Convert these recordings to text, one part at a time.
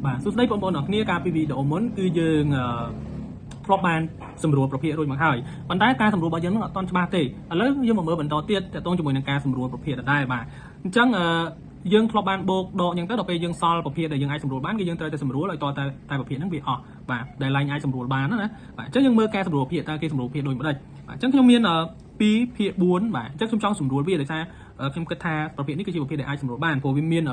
បាទសួស្តីបងប្អូនអរគ្នាកាលពីវីដេអូមុនគឺយើងធ្លាប់បានសម្រួលប្រភេទរួចមកហើយប៉ុន្តែការសម្រួលរបស់យើងនឹងអត់ទាន់ច្បាស់ទេឥឡូវយើងមកមើលបន្តទៀតតទៅជាមួយនឹងការសម្រួលប្រភេទដដែលបាទអញ្ចឹងយើងធ្លាប់បានបូកដកអញ្ចឹងទៅដល់ពេលយើងសល់ប្រភេទដែលយើងអាចសម្រួលបានគឺយើងត្រូវតែសម្រួលឲ្យតតែប្រភេទហ្នឹងវាអស់បាទដែលឡើងអាចសម្រួលបានណាបាទអញ្ចឹងយើងមើលការសម្រួលប្រភេទតើគេសម្រួលប្រភេទដូចម្ដេចបាទអញ្ចឹងខ្ញុំមាន2ភាគ4បាទអញ្ចឹងខ្ញុំចង់សម្រួលវាដោយសារខ្ញុំគិតថាប្រភេទនេះគឺជាប្រភេទដែលអាចសម្រួលបានព្រោះវាមាន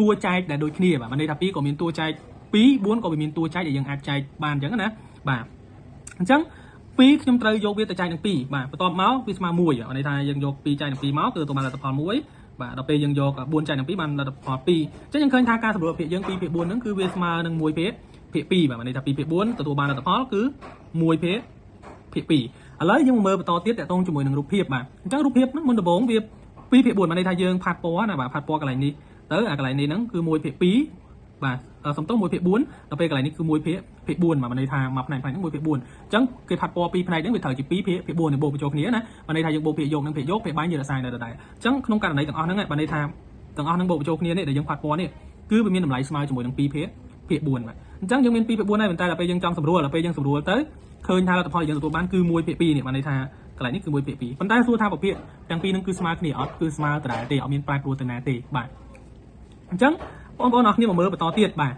តួចែកដែលដូចគ្នាបាទមានន័យថា2ក៏មានតួចែក2 4ក៏វាមានតួចែកដែលយើងអាចចែកបានអញ្ចឹងណាបាទអញ្ចឹង2ខ្ញុំត្រូវយកវាទៅចែកនឹង2បាទបន្ទាប់មកវាស្មើ1មានន័យថាយើងយក2ចែកនឹង2មកគឺទៅបានលទ្ធផល1បាទដល់ពេលយើងយក4ចែកនឹង2បានលទ្ធផល2អញ្ចឹងយើងឃើញថាការសម្រួលភាគយើង2ភាគ4ហ្នឹងគឺវាស្មើនឹង1ភាគ2បាទមានន័យថា2ភាគ4ទទួលបានលទ្ធផលគឺ1ភាគ2ឥឡូវយើងមកមើលបន្តទៀតតកតងជាមួយនឹងរូបភាពបាទអញ្ចឹងរូបភាពហ្នឹងមុនដំបូងវា2ភាគ4មានន័យថាយើងផាត់ពណ៌ណាបាទផាត់ពណ៌កន្លែងនេះទៅអាកន្លែងនេះហ្នឹងគឺ1ភាគ2បាទសំទោស1ភាគ4ដល់ពេលកន្លែងនេះគឺ1ភាគ4បាទមានន័យថាមួយផ្នែក1ភាគ4អញ្ចឹងគេផាត់ពណ៌2ផ្នែកហ្នឹងវាត្រូវជា2ភាគ4នេះបូកបញ្ចូលគ្នាណាមានន័យថាយើងបូកភាគយកនិងភាគយកភាគបាញ់យើងរសាយនៅដដែលអញ្ចឹងក្នុងករណីទាំងអស់ហ្នឹងបានន័យថាទាំងអស់ហ្នឹងបូកបញ្ចូលគ្នានេះដែលយើងផាត់ពណ៌នេះគឺវាមានតម្លៃស្មើជាមួយនឹង2ភាគ4បាទអញ្ចឹងយើងមាន2ភាគ4ហើយប៉ុន្តែដល់ពេលយើងចង់សម្រួលដល់ពេលយើងសម្រួលទៅឃើញថាលទ្ធផលយើងទទួលបានគឺ1ភាគ2នេះបានន័យថាកន្លែងនេះគឺ1ភាគ2ប៉ុន្តែសួរថាប្រភេទទាំងពីរហ្នឹងគឺស្មើគ្នាអត់គឺស្មើដដែលទេអត់មានប្រែប្រួលទៅណាទេបាទអញ្ចឹងបងប្អូនអរគ្នាមកមើលបន្តទៀតបាទ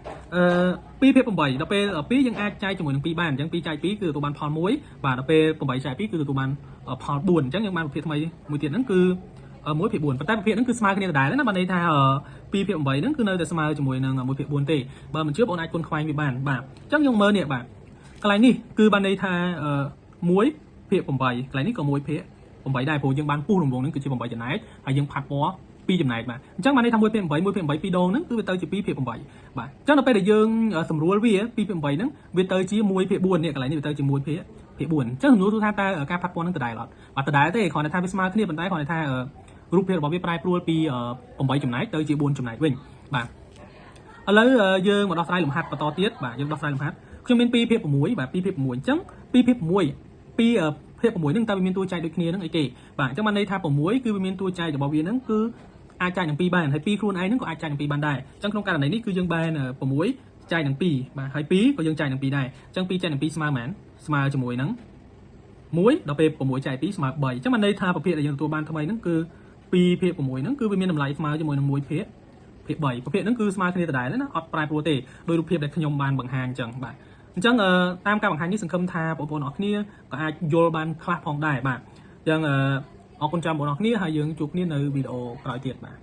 2ភាគ8ដល់ពេល2យើងអាចចែកជាមួយនឹង2បានអញ្ចឹង2ចែក2គឺទទួលបានផល1បាទដល់ពេល8ចែក2គឺទទួលបានផល4អញ្ចឹងយើងបានប្រភេទថ្មីមួយទៀតហ្នឹងគឺ1ភាគ4ប៉ុន្តែប្រភេទហ្នឹងគឺស្មើគ្នាដដែលណាបានន័យថា2ភាគ8ហ្នឹងគឺនៅតែស្មើជាមួយនឹង1ភាគ4ទេបើមិនជឿបងអាចគុណខ្វែងវាបានបាទអញ្ចឹងយើងមើលនេះបាទកន្លែងនេះគឺបានន័យថា1ភាគ8កន្លែងនេះក៏1ភាគ8ដែរព្រោះយើងបានពុះរង្វង់ហ្នឹងគឺជា8ចំណែកហើយយើងផាត់ពណ៌2ចំណែកបាទអញ្ចឹងបានន័យថា1ភាគ8 1ភាគ8 2ដងហ្នឹងគឺវាទៅជា2ភាគ8បាទអញ្ចឹងដល់ពេលដែលយើងសម្រួលវា2ភាគ8ហ្នឹងវាទៅជា1ភាគ4នេះកន្លែងនេះវាទៅជា1ភាគ4អញ្ចឹងសំណួរថាតើការផាត់ពណ៌ហ្នឹងដដែលអត់បាទដដែលទេគ្រាន់តែថាវាស្មើគ្នាប៉ុន្តែគ្រាន់តែថារូបភាពរបស់វាប្រែប្រួលពី8ចំណែកទៅជា4ចំណែកវិញបាទឥឡូវយើងមកដោះស្រាយលំហាត់បន្តទៀតបាទយើងដោះស្រាយលំហាត់ខ្ញុំមាន2ភាគ6បាទ2ភាគ6អញ្ចឹង2ភាគ6 2ភាគ6ហ្នឹងតើវាមានតួចែកដូចគ្នាហ្នឹងអីគេបាទអញ្ចឹងបានន័យថា6គឺវាមានតួចែករបស់វាហ្នឹងគឺអាចចែកនឹង2បានហើយ2ខ្លួនឯងហ្នឹងក៏អាចចែកនឹង2បានដែរអញ្ចឹងក្នុងករណីនេះគឺយើងបាន6ចែកនឹង2បាទហើយ2ក៏យើងចែកនឹង2ដែរអញ្ចឹង2ចែកនឹង2ស្មើប៉ុន្មានស្មើជាមួយនឹង1ដល់ពេល6ចែក2ស្មើ3អញ្ចឹងបានន័យថាប្រភេទដែលយើងទទួលបានថ្មីហ្នឹងគឺ2ភាគ6ហ្នឹងគឺវាមានតម្លៃស្មើជាមួយនឹង1ភាគ3ប្រភេទហ្នឹងគឺស្មើគ្នាដដែលណាអត់ប្រែប្រួលទេដោយរូបភាពដែលខ្ញុំបានបង្ហាញអញ្ចឹងបាទអញ្ចឹងតាមការបង្ហាញនេះសង្ឃឹមថាបងប្អូនអរគ្នាក៏អាចយល់បានខ្លះផងដែរបាទអញ្ចឹងអរគុណចាំបងប្អូនអរគ្នាហើយយើងជួបគ្នានៅវីដេអូក្រោយទៀតបាទ